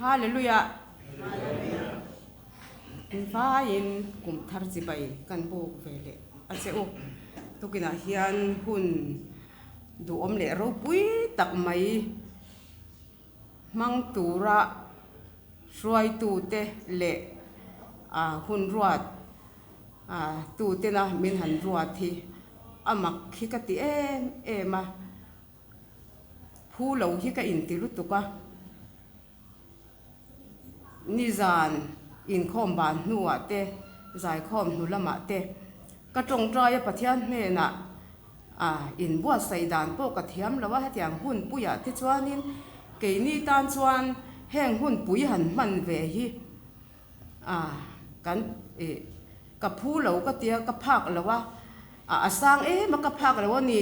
Hallelujah. In vain kum thar chi bai kan buk vele ase o tukina hian hun du om le ro pui tak mai mang tura ruai tu te le hun ruat tu te na min han ruat thi amak khi ka ti em phu lo hi ka in ti lu tu ka ni zan in khom ban nuwa te zai khom nu lama te ka tong trai pathian me na in bua sai dan po ka thiam lawa hatiang hun puya te chuanin ke ni tan chuan heng hun pui han man ve hi kan ka phu lo ka tia ka phak lawa asang ma ka phak lawa ni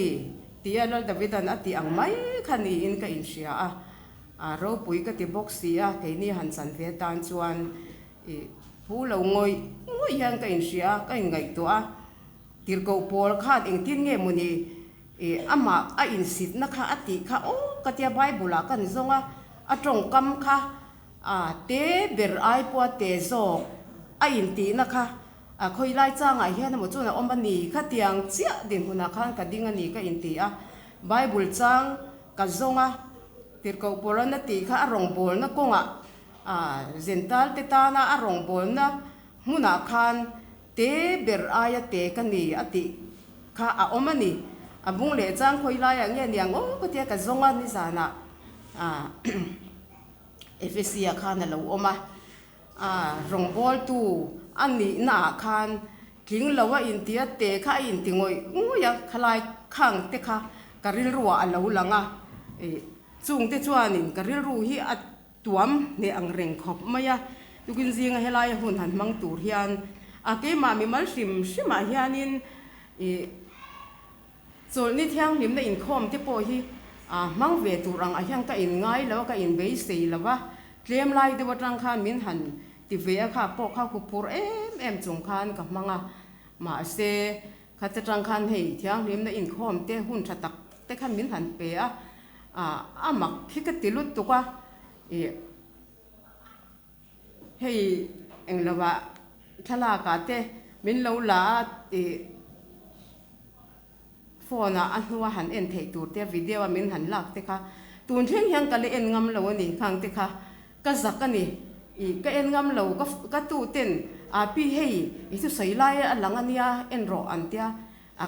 tia lal davidan ati ang mai khani in ka in sia ro pui ka ti boxi ke ni han san ve tan chuan phu lo ngoi yang ka in sia ka in ngai to tir ko pol khat eng tin nge muni ama in sit na kha ati kha ka tia bible kan zonga atong kam kha te ber ai po te zo in ti na kha khoi lai chang hian mo chuna omani kha tiang chia din huna khan ka ding ani ka in ti bible chang ka zonga tir ko pol na ti kha arong bol na konga zental te ta na arong bol na huna khan te ber aya te kani ati kha omani abung le chang khoi lai nge niang ko tia ka zonga ni sana efesia khan lo oma rong bol tu ani na khan king lawa in tia te kha in tingoi ya khalai khang te kha karil ruwa alo langa chung te chuanin karil ru hi tuam ne ang reng khop maya tukin zinga helai hun han mang tur hian ke ma mi mal shima hianin chol ni thiang lim na in khom te po hi mang ve turang hiang ka in ngai lawa ka in be sei lawa tlem lai de watang khan min han ti ve kha po kha khu pur em chung khan ka manga ma se kha chatang khan hei thiang lim na in khom te hun thatak te khan min han pe amak khika tilut tu ka hei englawa thala ka te min lo la phone anwa han en thei tur te video min han lak te kha tun theng hyang ka le en ngam lo ni khang te kha ka zakani ka en ngam lo ka tu ten pi hei isu sei lai alangania en ro antia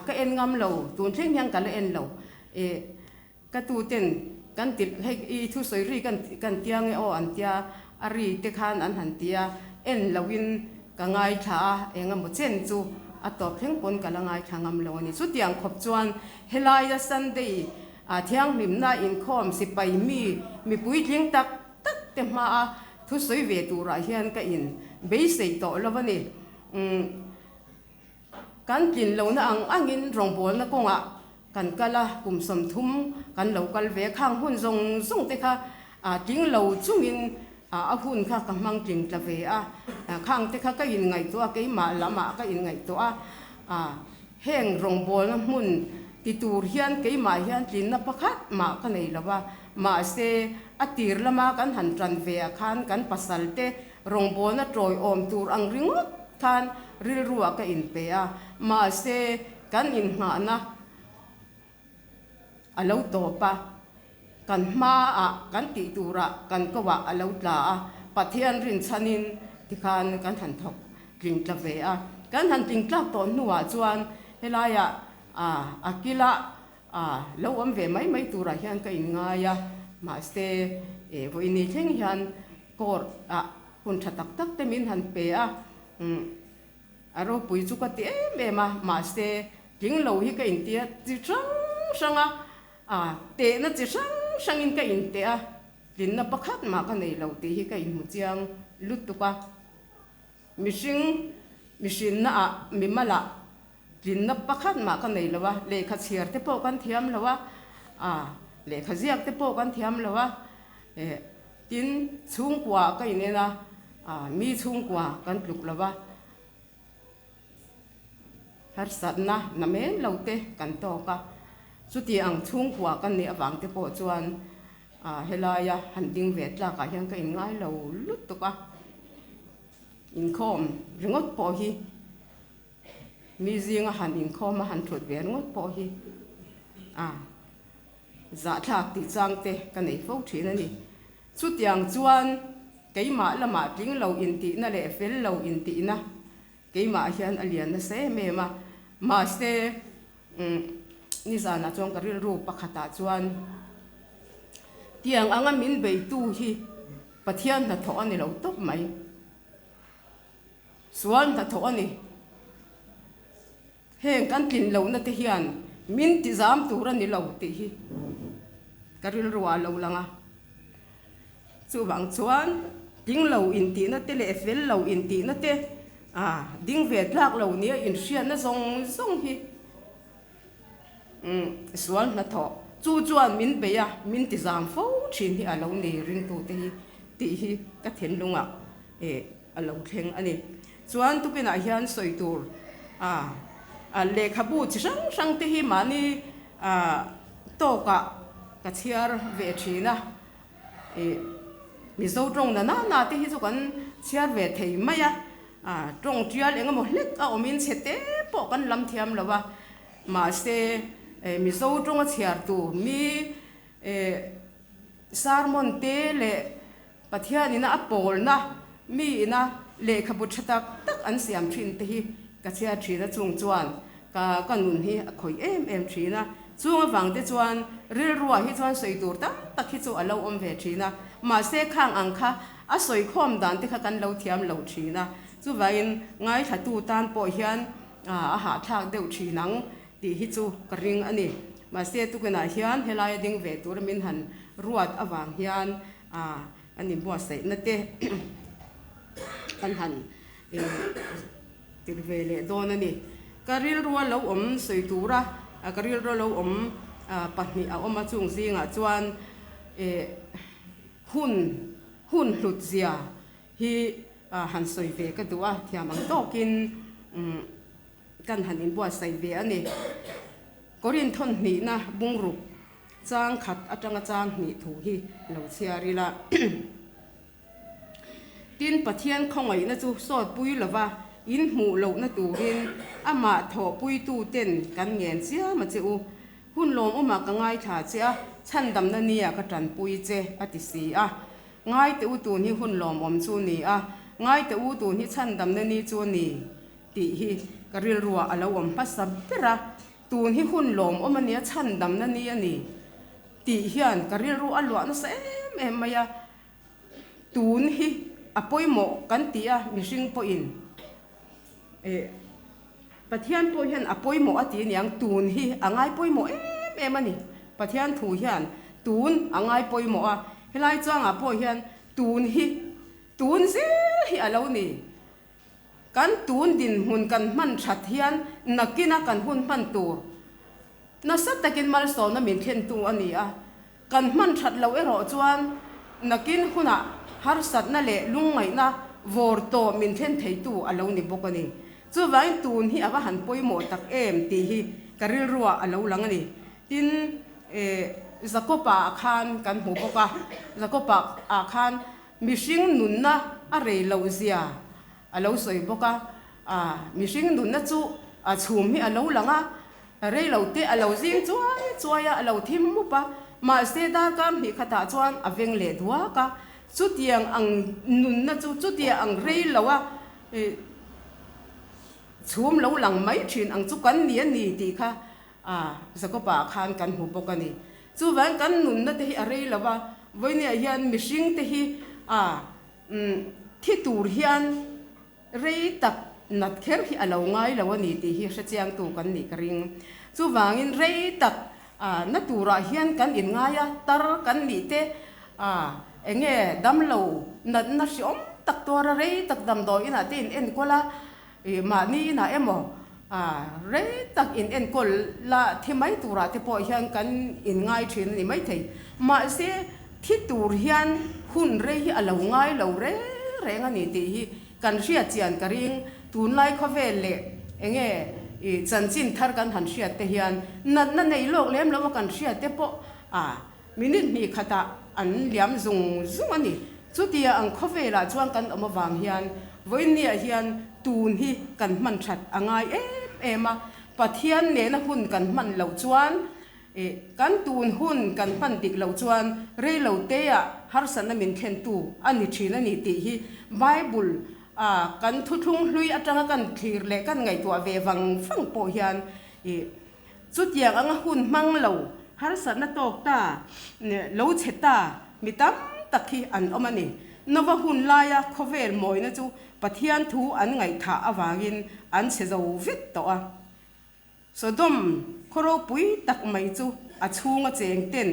ka en ngam lo tun theng hyang ka le en lo ka tu ten kan tip hei thu sei ri kan tiang o antia ari te khan an han tia en lawin ka ngai tha engam mo chen chu atop theng pon ka langai thangam lo ni chu tiang khop chuan helai ya sunday thiang lim na in khom si pai mi pui tling tak te ma thu sei ve tu ra hian ka in be sei to lawani kan kin lo na angin rong bol na konga kan kala kum som thum kan local ve khang hun zong te kha ting lo chungin hun kha ka mang ting tla ve khang te kha ka in ngai to ke ma lama ka in ngai to heng rong bol na mun ti tur hian ke ma hian tin na pakhat ma ka nei lawa ma se atir lama kan han tran ve khan kan pasal te rong bol na troi om tur ang ringot khan ril ruwa ka in pe ma se kan in nga na alo to pa kan ma kan ti tura kan ko wa alo tla pathian rin chanin ti khan kan han thok king tla ve kan han ting tlak to nuwa chuan helaya akila lo am ve mai tura hian ka in nga ya ma se voini theng hian kor hun thatak tak te min han pe aro pui chu ka ti ma se king lo hi ka in tia chi sanga te na chi sang in ka in te lin na pakhat ma ka nei lo te hi ka in mu chiang lut tu ka mishing na mi mala lin na pakhat ma ka nei lawa le kha chiar te po kan thiam lawa le kha ziak te po kan thiam lawa tin chung kwa ka in na mi chung kwa kan pluk lawa har sat na men lo te kan to ka chu ti ang chung kwa kan ne awang te po chuan helaya han ding vet la ka hian ka in ngai lo lut to ka in khom ringot po hi mi zinga han in khom han thut ve ringot po hi za thak ti chang te ka nei fo thin ani chu tiang chuan keima lama tling lo in ti na le fel lo in ti na keima hian alian na se me ma ste ni za na chong ka ril ru pakhata chuan tiang anga min bei tu hi pathian na tho ani lo top mai suan ta tho ani heng kan tin lo na te hian min ti zam tu ra ni lo ti hi karil ruwa lo langa chu wang chuan ding lo in ti na te le fel lo in ti na te ding vet lak lo ni in hrian na zong zong hi suan na tho chu chuan min be ya min ti zam fo thin hi alo ni ring tu te hi ti hi ka then lunga alo thleng ani chuan tu pina hian soi tur le khabu chi sang te hi mani to ka chiar ve thina mi zo tong na te hi chu kan chiar ve thei maya tong trial enga mo hlek a omin chete po kan lam thiam lawa ma se mi zo tong a chiar tu mi sarmon te le pathian ina apol na mi na le khabu thatak tak an siam thin te hi ka chiar thina chung chuan ka nun hi a khoi em thina chung awang te chuan ril ruwa hi chuan soi tur tak hi chu alo om ve thina ma se khang ang kha a soi khom dan te kha kan lo thiam lo thina chu vain ngai thatu tan po hian a ha thak deuh thinang ti hi chu ka ring ani ma se tu kana hian helai ding ve tur min han ruat awang hian ani bo sai na te kan han tirvele don ani karil ruwa lo om soi tura karil ro lo om pahni a oma chung zinga chuan hun hlut zia hi han soi ve ka duwa thiamang tokin kan hanin bua sai ve ani korin thon ni na bungru chang khat atanga chang ni thu hi lo chiarila tin pathian khongai na chu sot pui lova in mu lo na turin ama tho pui tu ten kan ngen chia ma chu hun lom oma ka ngai tha chia chan dam na nia ka tran pui che ati si ngai te u tu ni hun lom om chu ni ngai te u tu ni chan dam na ni chu ni ti hi karil ruwa alo om pasab pera tun hi hun lom oma nia chan dam na ni ani ti hian karil ru alwa na se em maya tun hi apoi mo kan ti mihring po in pathian po hian apoi mo ati niang tun hi angai poi mo em ani pathian thu hian tun angai poi mo helai chang po hian tun se hi alo ni kan tun din hun kan man that hian nakina kan hun man tu na sat takin mal so na min then tu ani kan man that lo ero chuan nakin huna har sat na le lungai na vor to min then thei tu alo ni bokani chu vai tun hi awa han poi mo tak em ti hi karil ruwa alo lang ani tin zakopa khan kan hu boka zakopa khan mishing nun na are lo zia alo soi boka mishing nun na chu chhum hi alo langa rei lo te alo zing chuaya alo thim mu pa ma se da kam hi khata chuan aveng le duwa ka chu tiang ang nun na chu tia ang rei lawa chhum lo lang mai thin ang chu kan ni ani ti kha zakopa khan kan hu bokani chu van kan nun na te hi arei lawa voine hian mishing te hi thi tur hian rei tak nat kher hi alo ngai lawani ti hi hrechiang tu kan ni karing chu wangin rei tak na tura hian kan in ngaya tar kan ni te enge dam lo nat na siom tak tora rei tak dam do ina tin en kola ma ni na emo rei tak in en kol la thimai tura te po hian kan in ngai thin ni mai thei ma se thi tur hian hun rei hi alo ngai lo re ngani ti hi kan ria chian karing tun lai khove le enge chanchin thar kan han ria te hian nat na nei lok lem lo kan ria te po minute mi khata an liam zung ani chu tia ang khovela chuang kan omawang hian voinia hian tun hi kan man that angai ema pathian ne na hun kan man lo chuan kan tun hun kan pan dik lo chuan rei lo te ya har san na min khen tu ani thina ni ti hi bible kan thu thung hlui atanga kan thir le kan ngai tua ve wang phang po hian chút yang anga hun mang lo har san na tok ta lo cheta mitam takhi an omani nova hun laya khovel moi na chu pathian thu an ngai tha awangin an se zo vit to a sodom khoro pui tak mai chu a chunga cheng ten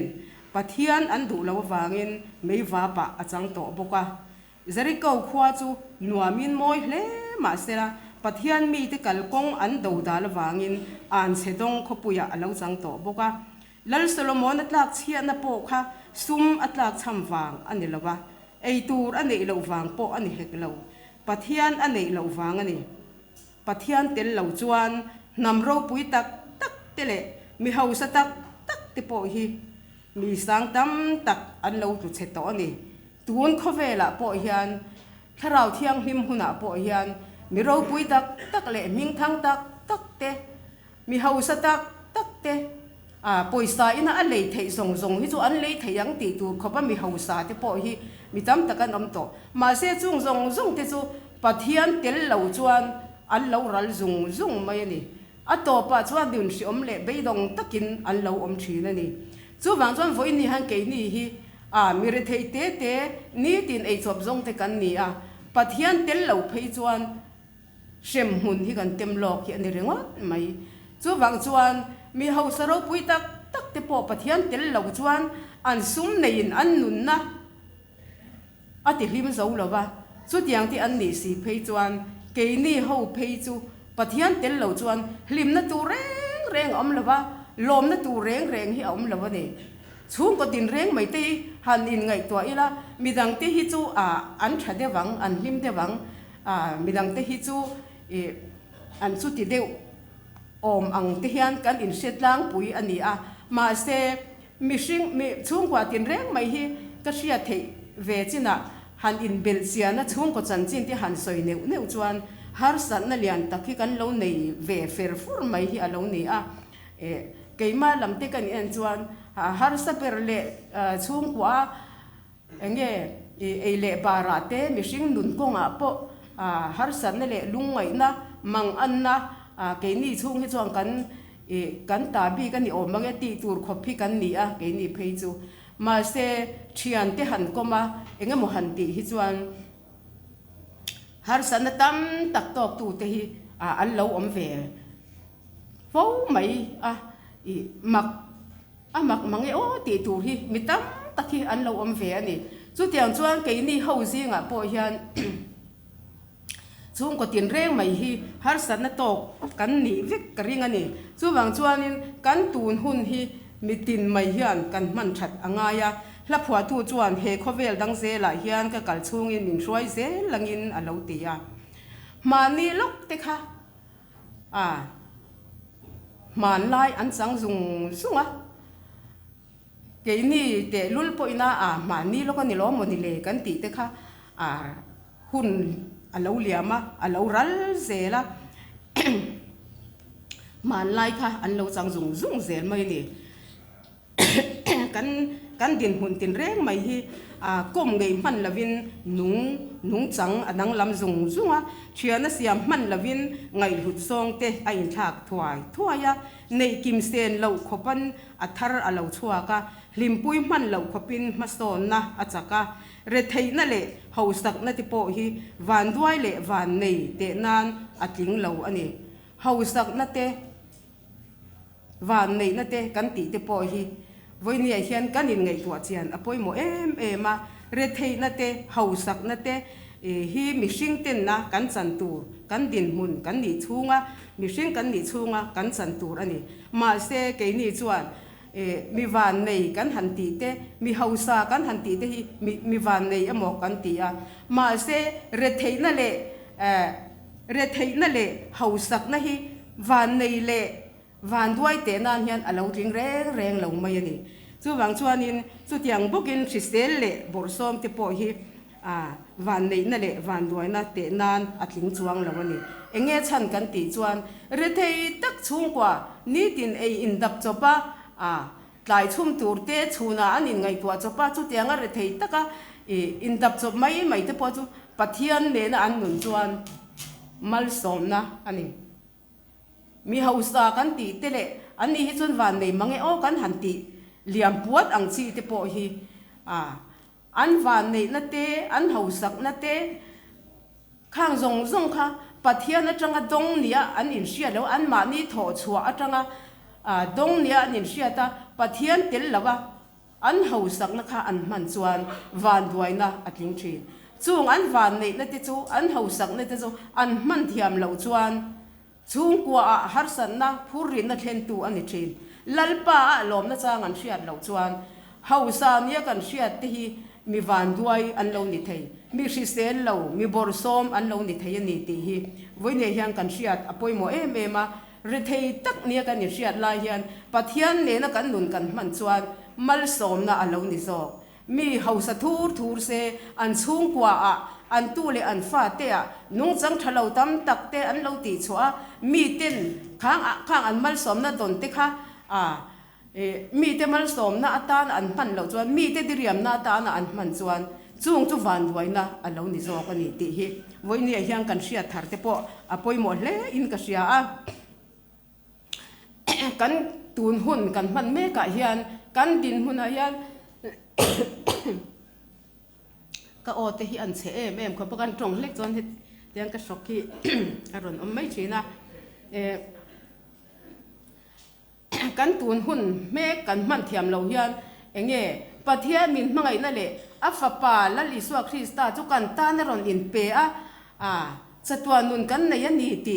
pathian an du lo wangin mei wa pa achang to boka Jericho khwa chu nuamin moi hle ma sera pathian mi te kalkong an do dal wangin an sedong khopuya alo chang to boka lal solomon atlak chia na po kha sum atlak chamwang ani lawa ei tur ani lo wang po ani hek lo pathian ani lo wang ani pathian tel lo chuan namro pui tak tele mi hausa tak te po hi mi sang tam tak an lo tu che to ani tuon khovela po hian tharau thiang him huna po hian mi ro pui tak le ming thang tak te mi hausa tak te poisa ina a lei thei zong hi chu an lei thei ang ti tu khopa mi hausa te po hi mi tam takan om to ma se chung zong te chu pathian tel lo chuan an lo ral zung mai ni atopa chuan din si om le beidong takin an lo om thina ni chu wang chuan voi ni han ke ni hi mi re thei te ni tin ei chop zong te kan ni pathian tel lo phei chuan sem hun hi kan tem lok hi ani rengot mai chu wang chuan mi hausa ro pui tak te po pathian tel lo chuan an sum nein an nun na ati hlim zo lo wa chu tiang ti an ni si phei chuan ke ni ho phei chu pathian tel lo chuan hlim na tu reng om lo wa lom na tu reng hi om lo wa ni chung ko tin reng mai te han in ngai to ila midang te hi chu an tha de wang an hlim de wang midang te hi chu an chu ti deu om ang te hian kan in set lang pui ani ma se mi chung kwa tin reng mai hi ka sia thei ve china han in bel sia na chung ko chan chin ti han soi neu chuan har san na lian takhi kan lo nei ve fer fur mai hi alo ni keima lamte kan en chuan har sa per le chung kwa enge le barate mishing nun ko nga po har san na le lungai na mang an na ke ni chung hi chuan kan ta bi kan ni om mangi ti tur khopi kan ni ke ni phei chu ma se thian te han koma enga mo han ti hi chuan har san na tam tak tok tu te hi an lo om ve vo mai mak mangi ti tur hi mitam takhi an lo om ve ani chu tiang chuan ke ni ho zinga po hian chung ko tin reng mai hi har san na tok kan ni vek karing ani chu wang chuanin kan tun hun hi mitin mai hian kan man that angaya la phwa tu chuan he khovel dang zela hian ka kal chungin min roi zel langin alo tia mani lok te kha man lai an chang zunga ke ni te lul po ina mani lok ani lo mo ni le kan ti te kha hun alo liama alo ral zela man lai kha an lo chang zung zel mai ni kan din hun tin reng mai hi kom ngei man lavin nung chang anang lam zunga thiana siam man lavin ngai lut song te a in thak thuaya nei kim sen lo khopan athar alo chuaka limpui man lo khopin mason na achaka re thei na le hausak na ti po hi van duai le van nei te nan atling lo ani hausak na te van nei na te kan ti te po hi voi ni hian kan in ngai tua chian apoi mo ma re thei na te hausak na te hi mishing ten na kan chan tur kan din mun kan ni chunga mishing kan ni chunga kan chan tur ani ma se ke ni chuan mi van nei kan han ti te mi hausa kan han ti te hi mi van nei amo kan ti ma se re thei na le hausak na hi van nei le van duai te nan hian alo ring reng lo mai ani chu wang chuanin chu tiang bukin Christel le borsom te po hi van nei na le van duai na te nan atling chuang lawani enge chan kan ti chuan re thei tak chung kwa ni tin ei in dap chopa tlai chum tur te chuna anin ngai tua chopa chu tianga re thei taka in dap chop mai te po chu pathian le na an nun chuan mal som na ani mi hausa kan ti te le ani hi chun van nei mange o kan han ti liam puat ang chi te po hi an van nei na te an hausak na te khang zong kha pathian atanga dong nia an in sia lo an ma ni tho chua atanga dong nia an in sia ta pathian tel lawa an hausak na kha an man chuan van duai na atling thin chung an van nei na te chu an hausak na te chu an man thiam lo chuan chung kwa har san na phurin na thlen tu ani thin lalpa lom na chang an hriat lo chuan hausa nia kan hriat te hi mi van duai an lo ni thei mi Christel lo mi borsom an lo ni thei ani ti hi voine hian kan hriat apoi mo ema re thei tak nia kan ni hriat lai hian pathian ne na kan nun kan man chuan mal som na alo ni zo mi hausa thur se an chung kwa an tu le an fa te nung chang thalo tam tak te an lo ti chua mi tin khang an mal som na don te kha mi te mal som na atan an man lo chuan mi te diriam na ta na an man chuan chung chu van duai na alo ni zo ka ni ti hi voini hian kan hriat thar te po apoi mo hle in ka hria kan tun hun kan man me ka hian kan din hun a hian ka o te hi an che em kho pakan tong lek chon hi tiang ka shokhi aron mai china kan tun hun me kan man thiam lo hian enge pathian min mangai na le afapa la li suwa Krista chu kan ta na ron in pe chatwa nun kan nei ani ti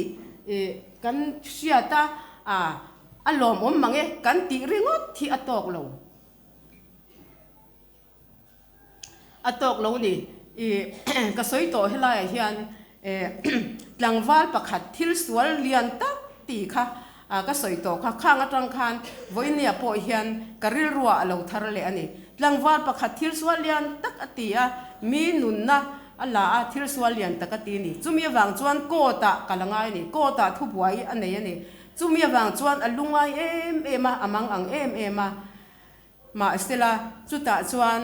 kan sia ta alom mange kan ti ringot thi atok lo ni ka soi to helai hian tlangwal pakhat thil sual lian tak ti kha ka soi to kha khang atang khan voinia po hian karil ruwa lo thar le ani tlangwal pakhat thil sual lian tak atia mi nun na ala thil sual lian tak ati ni chumi wang chuan ko ta kalangai ni ko ta thu buai anei ani chumi wang chuan alungai ema amang ang ema ma stela chuta chuan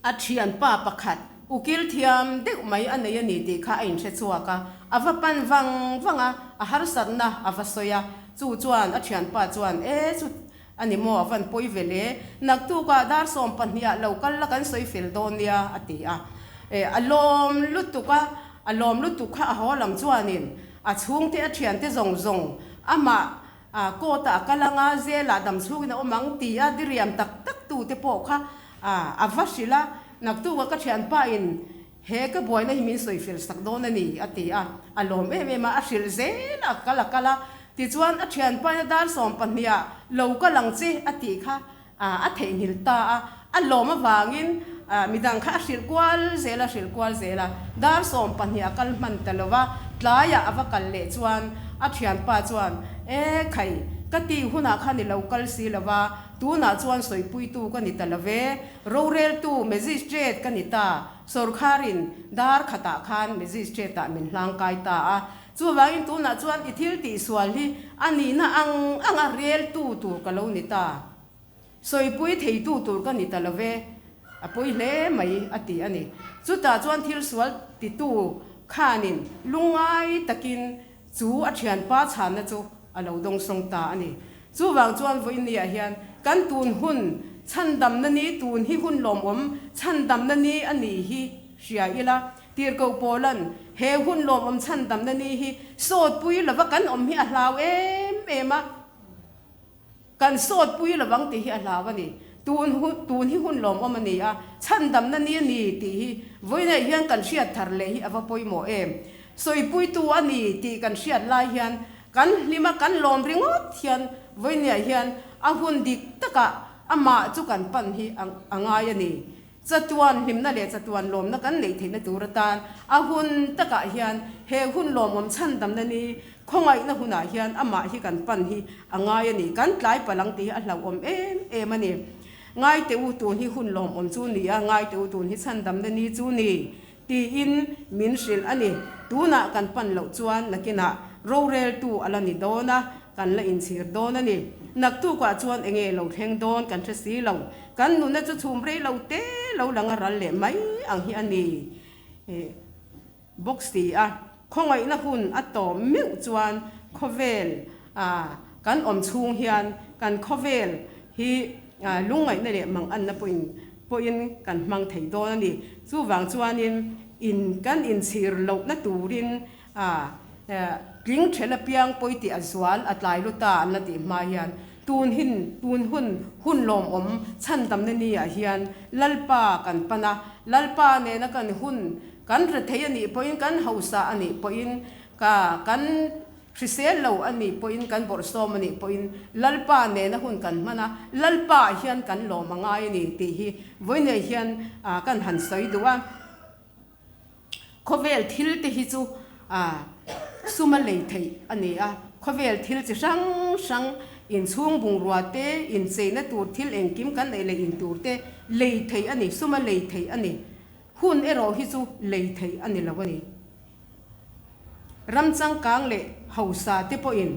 athian pa pakhat ukil thiam deuh mai anei ani ti kha ain the chuaka avapan wanga har sarna avasoya chu chuan athian pa chuan chu ani mo avan poi vele naktu ka dar som pahnia local la kan soi fil donia atia alom lutuka aholam chuanin achung te athian te zong ama kota kalanga zela dam chhungina omang tia diriam tak tu te po kha avasila naktu ka thian pa in he ka boina himin soi fil sak don ani atia alom ma ashil zela kala ti chuan athian pa na dar som pahnia lo ka lang che ati kha a thengil ta alom awangin midang kha shil kwal zela dar som pahnia kal man talova tlaya avakal le chuan athian pa chuan khai kati huna khani local silawa tu na chuan soipui tu kani talave rorel tu magistrate kanita sorkharin dar khata khan magistrate ta min hlang kai ta chu wangin tu na chuan ithil ti swal hi ani na anga rel tu kalo nita soipui thei tu kani talave apoi le mai ati ani chu ta chuan thil swal ti tu khanin lungai takin chu athian pa chan na chu alo dong song ta ani chu wang chuan voini a hian kan tun hun chandam na ni tun hi hun lom chandam na ni ani hi ria ila tir ko polan he hun lom chandam na ni hi sot pui lawa kan hi a hlaw ema kan sot pui lawang ti hi a hlaw ani tun hi hun lom ani chandam na ni ti hi voina hian kan hriat thar le hi awa poi mo soi pui tu ani ti kan hriat lai hian kan lima kan lom ringot hian voinia hian a hun dik taka ama chu kan pan hi angai ani chatuan himna le chatuan lom na kan nei theina turatan a hun taka hian he hun lom chandam na ni khongai na huna hian ama hi kan pan hi angai ani kan tlai palang ti a hlau om em ani ngai te u tun hi hun lom om chu ni a ngai te u tun hi chan dam na ni chu ni ti in min sil ani tuna kan pan lo chuan nakina rorel tu alani dona kan la in sir dona ni nak tu kwa chuan enge lo theng don kan thre si lo kan nu na chu chum re lo te lo langa ral le mai ang hi ani box ti a khongai na hun atom mi chuan khovel kan om chung hian kan khovel hi lungai na le mang an na poin kan mang thei don ani chu wang chuan in kan in sir lo na turin kling thela piang poiti azwal atlai luta an la ti ma hian tun hun lom om chan dam na ni a hian lalpa kan pana lalpa ne na kan hun kan re thei ani poin kan hausa ani poin kan Trisel lo ani poin kan borsom ani poin lalpa ne na hun kan mana lalpa hian kan lo mangai ni ti hi voine hian kan han soi duwa khovel thil te hi chu suma lei thei ani a khovel thil chi sang in chung bung ruwa te in cheina tur thil engkim kan nei le in tur te lei thei ani suma lei thei ani hun ero hi chu lei thei ani lawani ram chang kang le hausa te po in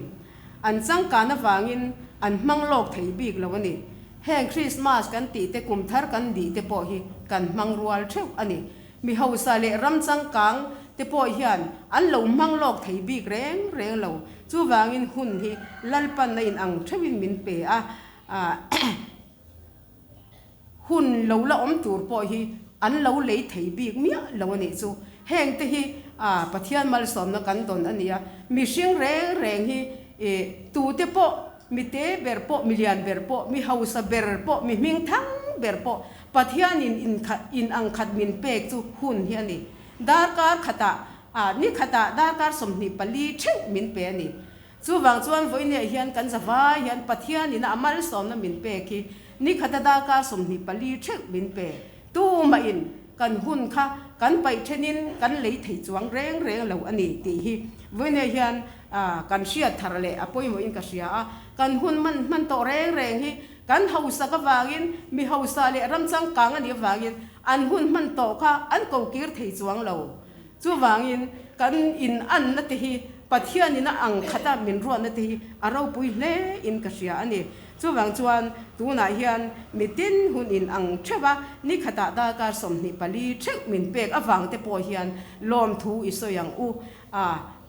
an chang ka na wangin an mang lok thei bik lawani heng Christmas kan ti te kum thar kan di te po hi kan mang rual theu ani mi hausa le ram chang kang te po hian an lo mang lok thei bik reng lo chu wangin hun hi lalpan na in ang thewin min pe hun lo la om tur po hi an lo lei thei bik mia lawani chu heng te hi pathian mal som na kan don ania mi hring reng hi tu te po mi te ber po milian ber po mi hausa ber po mi ming thang ber po pathian in ang khat min pek chu hun hi ani darkar khata ni khata darkar somni pali theu min pe ani chu wang chuan voine hian kan zawa hian pathian in amal som na min pe ki ni khata darkar somni pali theu min pe tu ma in kan hun kha kan pai thenin kan lei thei chuang reng lo ani ti hi voine hian kan sia thar le apoi mo in ka sia kan hun man to reng hi kan hausa ka wangin mi hausa le ram chang kang ani wangin an hun man to kha an ko kir thei chuang lo chu wangin kan in an na te hi pathian ina ang khata min ro na te hi aro pui le in ka sia ani chu wang chuan tu na hian mitin hun in ang thewa ni khata da ka som ni pali thek min pek awang te po hian lom thu isoyang u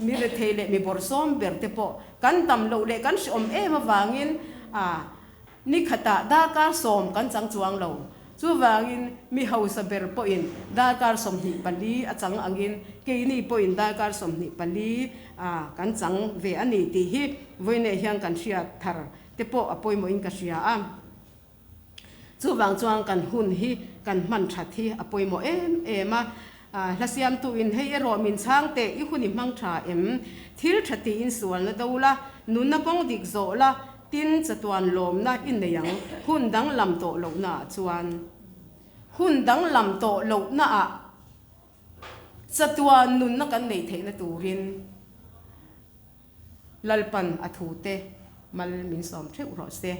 mi re thele mi borsom ber te po kan tam lo le kan som em awangin ni khata da ka som kan chang chuang lo chu wangin mi hausa ber po in da ka som ni pali achang angin ke ni po in da ka som ni pali kan chang ve ani ti hi voine hian kan sia thar te po apoi mo in ka sia chu wang chuang kan hun hi kan man that hi apoi mo em hlasiam tu in hei ero min chang te i huni mang tha thil thati in sual na dola nun na kong dik zo la tin chatuan lom na in ne yang hun dang lam to lo na chuan hun dang lam to lo na chatuan nun na kan nei the na turin lalpan athu te mal min som theu ro se